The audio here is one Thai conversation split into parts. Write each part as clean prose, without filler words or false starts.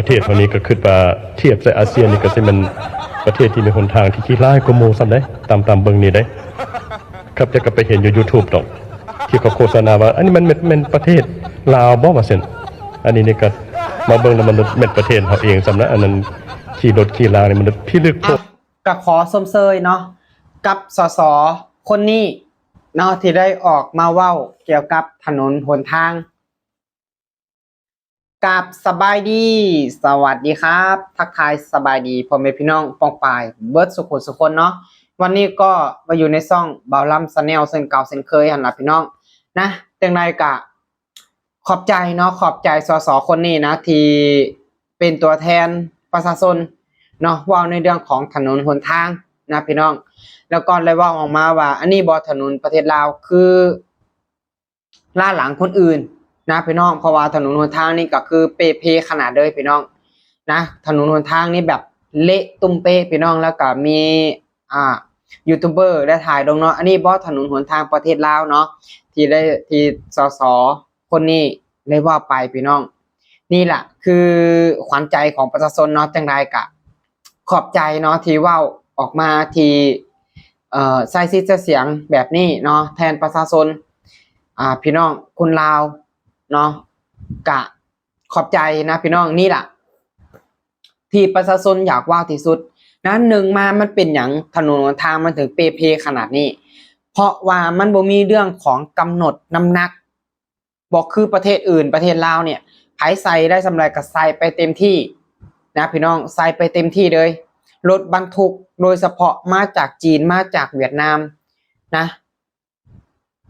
ประเทศเท่านี้ก็คิดว่าเทียบใส่อาเซียนนี่ก็สิมันประเทศที่มีหนทางที่ขี้ร้ายกว่าหมู่ซ้ำได้ตามเบิ่งนี่ได้ครับจะก็ไปเห็นอยู่ YouTube ดอกที่เขาโฆษณาว่าอันนี้มันเป็นประเทศลาวบ่ว่าซั่นอันนี้นี่ก็มาเบิ่งแล้วมันเป็นประเทศเฮาเองซ้ำนะอันนั้นขี่รถขี่ลานี่มันพิลึกโพดก็ขอสมเสยเนาะกับสสคนนี้เนาะที่ได้ออกมาเว้าเกี่ยวกับถนนหนทางกับสบายดีสวัสดีครับทักทายสบายดีพ่อแม่พี่น้องปองปายเบิร์ดสุคนเนาะวันนี้ก็มาอยู่ในซ่องเบาลัมซันแนลเส้นเก่าเส้นเคยหันหลังพี่น้องนะจังไดกะขอบใจเนาะขอบใจสสคนนี้นะที่เป็นตัวแทนประชาชนเนาะว่าในเรื่องของถนนหนทางนะพี่น้องแล้วก็เลยว่าออกมาว่าอันนี้บ่ถนนประเทศลาวคือล่าหลังคนอื่นนะพี่น้องเพราะว่าถนนหนทางนี่ก็คือเปเพขนาดเลยพี่น้องนะถนนหนทางนี่แบบเละตุ้มเป๊ะพี่น้องแล้วก็มียูทูบเบอร์ได้ถ่ายลงเนาะอันนี้บ่ถนนหนทางประเทศลาวเนาะที่สสคนนี้เลยว่าไปพี่น้องนี่แหละคือขวัญใจของประชาชนเนาะจังไดกะขอบใจเนาะที่ว่าออกมาที่ใส่ซิเสียงแบบนี้เนาะแทนประชาชนพี่น้องคนลาวเนาะกะขอบใจนะพี่น้องนี่แหละที่ประชาชนอยากว่าที่สุดนะหนึ่งมามันเป็นอย่างถนนหนทางมันถึงเปเพขนาดนี้เพราะว่ามันบ่มีเรื่องของกำหนดน้ำหนักบอกคือประเทศอื่นประเทศลาวเนี่ยไผใส่ได้สำไรก็ใส่ไปเต็มที่นะพี่น้องใส่ไปเต็มที่เลยรถบรรทุกโดยเฉพาะมาจากจีนมาจากเวียดนามนะ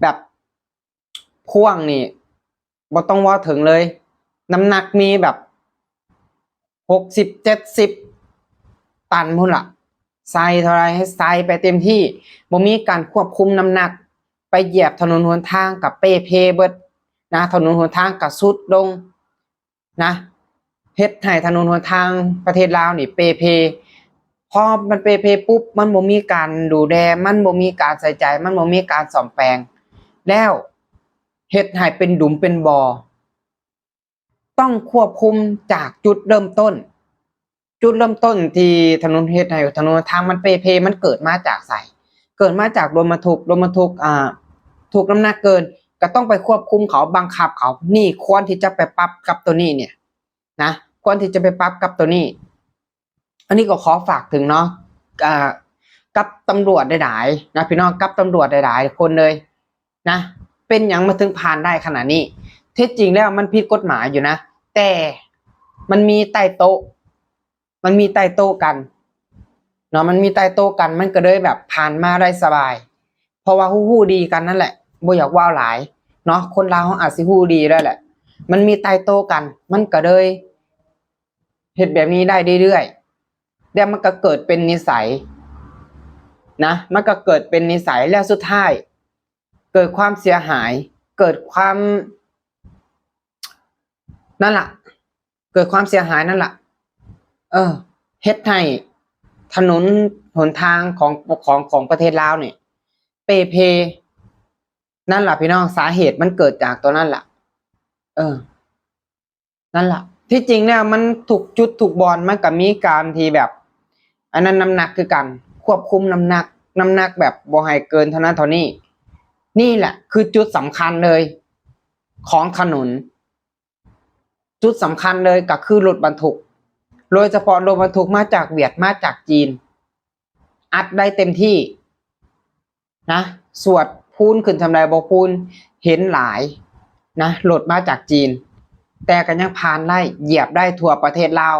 แบบพ่วงนี่บ่ต้องว่าถึงเลยน้ำหนักมีแบบ60-70 ตันพุ่นล่ะใส่เท่าไรให้ใส่ไปเต็มที่บ่มีการควบคุมน้ำหนักไปเหยียบถนนหนทางกับเปเพเบิดนะถนนหนทางกับสุดลงนะเฮ็ดให้ถนนหนทางประเทศลาวนี่เปเพพอมันเปเพปุ๊บมันบ่มีการดูแลมันบ่มีการใส่ใจมันบ่มีการซ่อมแปลงแล้วเฮ็ดให้เป็นดุมเป็นบ่อต้องควบคุมจากจุดเริ่มต้นที่ถนนเฮ็ดให้ถนนทางมันเปเพมันเกิดมาจากไสเกิดมาจากรถบรรทุกถูกน้ำหนักเกินก็ต้องไปควบคุมเขาบังคับเขานี่ควรที่จะไปปรับกับตัวนี้เนี่ยนะควรที่จะไปปรับกับตัวนี้อันนี้ก็ขอฝากถึงเนาะกับตำรวจหลายๆนะพี่น้องกับตำรวจหลายๆคนเลยนะเป็นอย่างมาถึงผ่านได้ขนาดนี้เท็จจริงแล้วมันผิดกฎหมายอยู่นะแต่มันมีใต้โต๊ะกันเนาะมันมีใต้โต๊ะกันมันก็เลยแบบผ่านมาได้สบายเพราะว่าฮู้ดีกันนั่นแหละบ่อยากว่าหลายเนาะคนลาวอาจสิฮู้ดีด้วยแหละมันมีใต้โต๊ะกันมันก็เลยเฮ็ดแบบนี้ได้เรื่อยๆแล้วมันก็เกิดเป็นนิสัยนะมันก็เกิดเป็นนิสัยแล้วสุดท้ายเกิดความเสียหายเกิดความนั่นล่ะเกิดความเสียหายนั่นล่ะเฮ็ดให้ถนนหนทางของประเทศลาวเนี่ยเปเพนั่นล่ะพี่น้องสาเหตุมันเกิดจากตัวนั่นล่ะนั่นล่ะที่จริงเนี่ยมันถูกจุดถูกบอลมันก็มีการที่แบบอันนั้นน้ำหนักคือกันควบคุมน้ำหนักแบบบ่ให้เกินเท่านั้นเท่านี้นี่แหละคือจุดสำคัญเลยของถนนจุดสำคัญเลยก็คือรถบรรทุกโดยเฉพาะรถบรรทุกมาจากเวียดมาจากจีนอัดได้เต็มที่นะสวดพูนขึ้นทำไรบ่พูนเห็นหลายนะรถมาจากจีนแต่ก็ยังผ่านได้เหยียบได้ทั่วประเทศลาว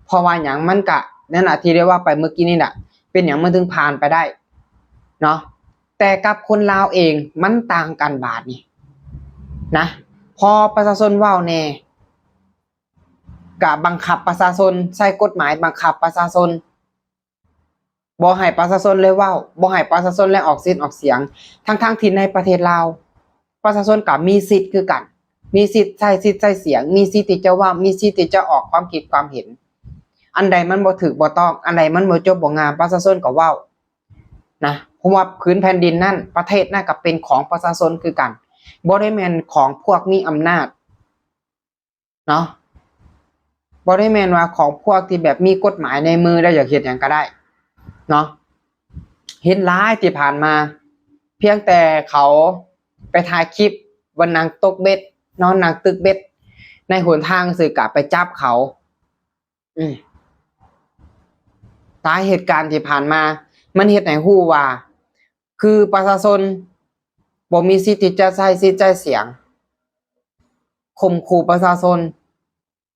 เพราะว่าอย่างมันกะนั่นน่ะที่เรียกว่าไปเมื่อกี้นี่แหละเป็นอย่างมันถึงผ่านไปได้เนาะแต่กับคนลาวเองมันต่างกันบาทนี่นะพอประชาชนว้าวแน่กะบังคับประชาชนใช้กฎหมายบังคับประชาชนบ่ให้ประชาชนเลยว้าวบ่ให้ประชาชนเลยออกสิทธิ์ออกเสียงทั้งที่ในประเทศลาวประชาชนก็มีสิทธิ์คือกันมีสิทธิ์ใช้เสียงมีสิทธิ์ที่จะว่ามีสิทธิ์ที่จะออกความคิดความเห็นอันใดมันบ่ถูกบ่ต้องอันใดมันบ่จบบ่งามประชาชนก็เว้านะเพราะว่าพื้นแผ่นดินนั่นประเทศนั่นก็เป็นของประชาชนคือกันบ่ได้แม่นของพวกมีอำนาจเนาะ บ่ได้แม่นว่าของพวกที่แบบมีกฎหมายในมือได้อยากเฮ็ดหยังก็ได้เนาะเห็นหลายที่ผ่านมา เพียงแต่เขาไปถ่ายคลิปวันนางตกเบ็ดเนาะนางตึกเบ็ดในหนทางสื่อกะไปจับเขาตายเหตุการณ์ที่ผ่านมามันเฮ็ดให้ฮู้ว่าคือประชาชนบ่มีสิทธิ์ที่จะใช้สิทธิ์ใช้เสียงข่มขู่ประชาชน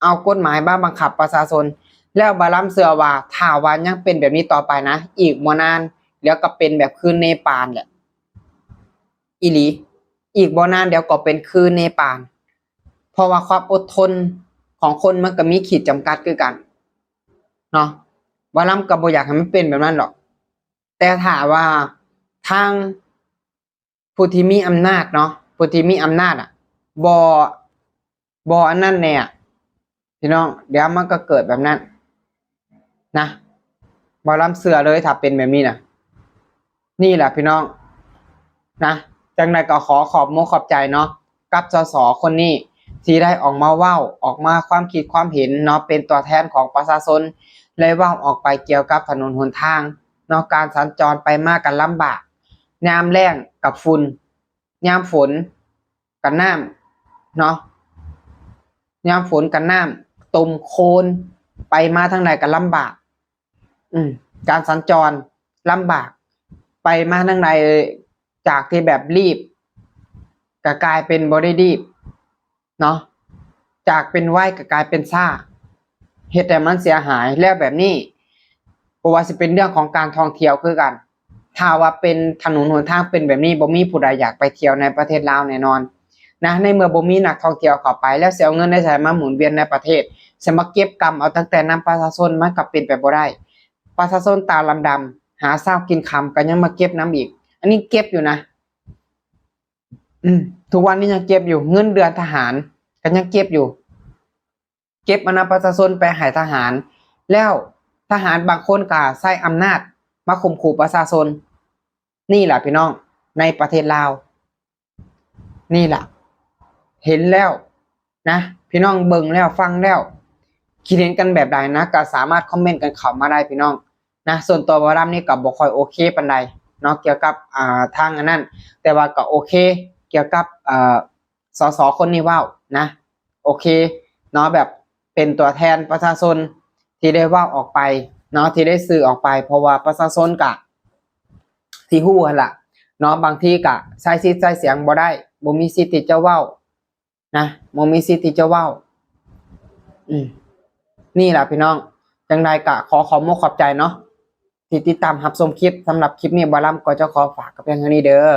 เอากฎหมายมาบังคับประชาชนแล้วบาลัมเชื่อว่าถ้าว่ายังเป็นแบบนี้ต่อไปนะอีกบ่นานเดี๋ยวก็เป็นแบบคือเนปาลแหละอีหลีอีกบ่นานเดี๋ยวก็เป็นคือเนปาลเพราะว่าความอดทนของคนมันก็มีขีดจำกัดคือกันเนาะบาลัมก็บ่อยากให้มันเป็นแบบนั้นหรอกแต่ถ้าว่าทางผู้ที่มีอำนาจเนาะผู้ที่มีอำนาจบ่อันนั้นเนี่ยพี่น้องเดี๋ยวมันก็เกิดแบบนั้นนะบ่ล้ำเสือเลยถ้าเป็นแบบนี้นะนี่แหละพี่น้องนะจังใดก็ขอบมกขอบใจเนาะกับสสคนนี้ที่ได้ออกมาเว้าออกมาความคิดความเห็นเนาะเป็นตัวแทนของประชาชนเลยเว้าออกไปเกี่ยวกับถนนหนทางเนาะการสัญจรไปมากันลำบากยามแล้งกับฝุ่นยามฝนกับน้ำเนาะยามฝนกับน้ำตมโคลนไปมาทางใดก็ลำบากการสัญจรลำบากไปมาทางใดจากที่แบบรีบก็กลายเป็นบ่ได้รีบเนาะจากเป็นไวก็กลายเป็นซ่าเฮ็ดให้มันเสียหายแล้วแบบนี้บ่ว่าสิเป็นเรื่องของการท่องเที่ยวคือกันถ้าว่าเป็นถนนหนทางเป็นแบบนี้บ่มีผู้ใดอยากไปเที่ยวในประเทศลาวแน่นอนนะในเมื่อบ่มีนักท่องเที่ยวเข้าไปแล้วสิเอาเงินได้ใช้มาหมุนเวียนในประเทศสิมาเก็บกำเอาตั้งแต่นำประชาชนมันก็เป็นไปบ่ได้ประชาชนตาดำๆหาเช้ากินค่ำก็ยังมาเก็บน้ำอีกอันนี้เก็บอยู่นะทุกวันนี้ยังเก็บอยู่เงินเดือนทหารก็ยังเก็บอยู่เก็บนำประชาชนไปให้ทหารแล้วทหารบางคนก็ใช้อำนาจมาข่มขู่ประชาชนนี่แหละพี่น้องในประเทศลาวนี่แหละเห็นแล้วนะพี่น้องเบิ่งแล้วฟังแล้วคิดเห็นกันแบบใดนะก็สามารถคอมเมนต์กันเข้ามาได้พี่น้องนะส่วนตัวบอรัมนี่ก็บ่ค่อยโอเคปานใดเนาะเกี่ยวกับทางอันนั้นแต่ว่าก็โอเคเกี่ยวกับสสคนนี้เว้านะโอเคเนาะแบบเป็นตัวแทนประชาชนที่ได้เว้าออกไปเนาะที่ได้สื่อออกไปเพราะว่าประชาชนก็ที่ฮู้หั่นล่ะเนาะบางทีก็ใช้สิทธิ์ใช้เสียงบ่ได้บ่มีสิทธิ์ที่จะเว้านะบ่มีสิทธิ์ที่จะเว้านี่แหละพี่น้องจังใดก็ขอมกขอบใจเนาะที่ติดตามรับชมคลิปสำหรับคลิปนี้บอลัมก็จะขอฝากกับเพียงเท่านี้เด้อ